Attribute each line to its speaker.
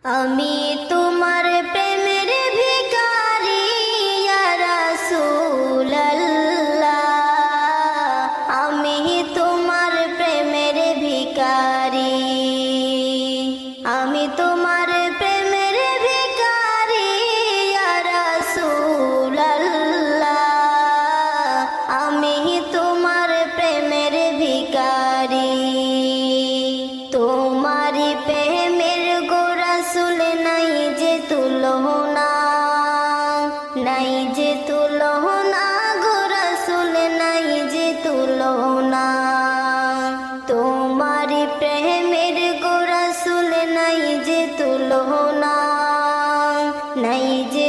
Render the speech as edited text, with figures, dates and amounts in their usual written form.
Speaker 1: আমি তোমার প্রেমের ভিখারি ইয়া রাসূলুল্লাহ, আমি তোমার প্রেমের ভিখারি, আমি তোমার প্রেমের ভিখারি ইয়া রাসূলুল্লাহ, আমি তোমার প্রেমের ভিখারি। তোমারি প্রেমের গো রাসূল নাই যে তুলনা, নাই যে তুলনা গো রাসূল নাই যে তুলনা। তোমারি প্রেমের গো রাসূল নাই যে তুলনা, নাই যে